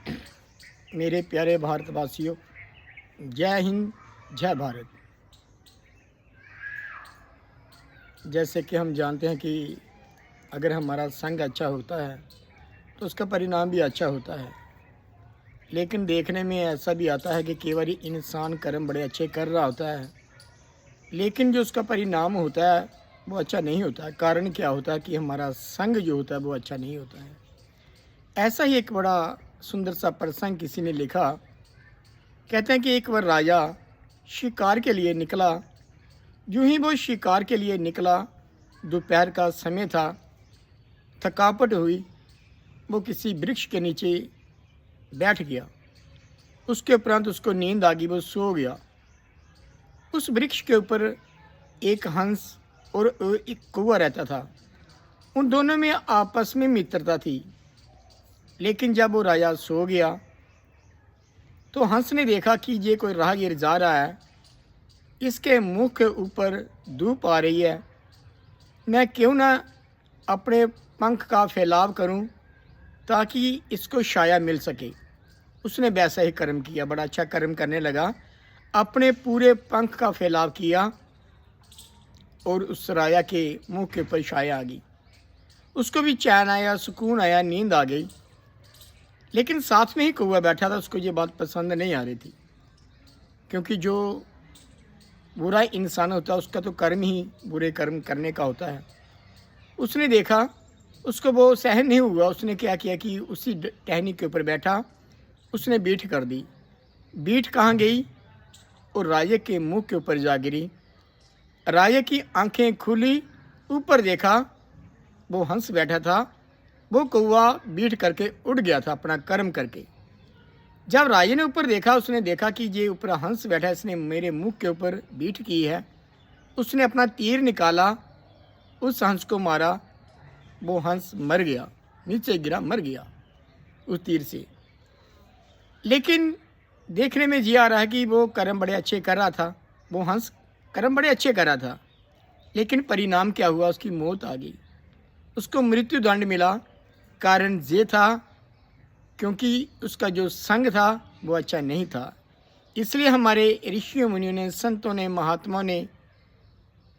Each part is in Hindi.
मेरे प्यारे भारतवासियों, जय हिंद, जय भारत। जैसे कि हम जानते हैं कि अगर हमारा संग अच्छा होता है तो उसका परिणाम भी अच्छा होता है। लेकिन देखने में ऐसा भी आता है कि कई बार इंसान कर्म बड़े अच्छे कर रहा होता है, लेकिन जो उसका परिणाम होता है वो अच्छा नहीं होता है। कारण क्या होता है कि हमारा संग जो होता है वो अच्छा नहीं होता है। ऐसा ही एक बड़ा सुंदर सा प्रसंग किसी ने लिखा। कहते हैं कि एक बार राजा शिकार के लिए निकला। यूं ही वो शिकार के लिए निकला, दोपहर का समय था, थकावट हुई, वो किसी वृक्ष के नीचे बैठ गया। उसके उपरांत उसको नींद आ गई, वो सो गया। उस वृक्ष के ऊपर एक हंस और एक कौवा रहता था। उन दोनों में आपस में मित्रता थी। लेकिन जब वो राजा सो गया तो हंस ने देखा कि ये कोई राहगीर जा रहा है, इसके मुंह के ऊपर धूप आ रही है, मैं क्यों ना अपने पंख का फैलाव करूं ताकि इसको छाया मिल सके। उसने वैसा ही कर्म किया, बड़ा अच्छा कर्म करने लगा। अपने पूरे पंख का फैलाव किया और उस राजा के मुंह के ऊपर छाया आ गई। उसको भी चैन आया, सुकून आया, नींद आ गई। लेकिन साथ में ही कौवा बैठा था, उसको ये बात पसंद नहीं आ रही थी, क्योंकि जो बुरा इंसान होता है उसका तो कर्म ही बुरे कर्म करने का होता है। उसने देखा, उसको वो सहन नहीं हुआ। उसने क्या किया कि उसी टहनी के ऊपर बैठा, उसने बीठ कर दी। बीठ कहाँ गई? और राजे के मुंह के ऊपर जा गिरी। राजे की आंखें खुली, ऊपर देखा, वो हंस बैठा था। वो कौवा बीठ करके उड़ गया था अपना कर्म करके। जब राजे ने ऊपर देखा, उसने देखा कि ये ऊपर हंस बैठा है, इसने मेरे मुंह के ऊपर बीठ की है। उसने अपना तीर निकाला, उस हंस को मारा। वो हंस मर गया, नीचे गिरा, मर गया उस तीर से। लेकिन देखने में ये आ रहा है कि वो कर्म बड़े अच्छे कर रहा था, वो हंस कर्म बड़े अच्छे कर रहा था। लेकिन परिणाम क्या हुआ? उसकी मौत आ गई, उसको मृत्यु दंड मिला। कारण ये था क्योंकि उसका जो संग था वो अच्छा नहीं था। इसलिए हमारे ऋषियों मुनियों ने, संतों ने, महात्माओं ने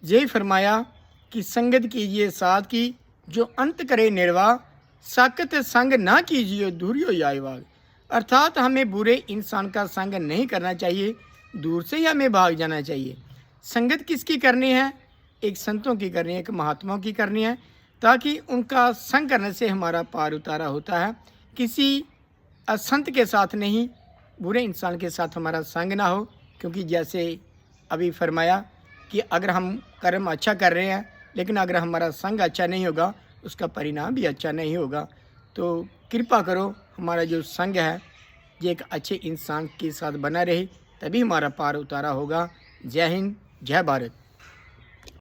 यही फरमाया कि संगत कीजिए साथ की, जो अंत करे निर्वाह, साकत संग ना कीजिए दूरियो जाए वाग। अर्थात हमें बुरे इंसान का संग नहीं करना चाहिए, दूर से ही हमें भाग जाना चाहिए। संगत किसकी करनी है? एक संतों की करनी है, एक महात्माओं की करनी है, ताकि उनका संग करने से हमारा पार उतारा होता है। किसी असंत के साथ नहीं, बुरे इंसान के साथ हमारा संग ना हो। क्योंकि जैसे अभी फरमाया कि अगर हम कर्म अच्छा कर रहे हैं, लेकिन अगर हमारा संग अच्छा नहीं होगा, उसका परिणाम भी अच्छा नहीं होगा। तो कृपा करो, हमारा जो संग है ये एक अच्छे इंसान के साथ बना रहे, तभी हमारा पार उतारा होगा। जय हिंद, जय भारत।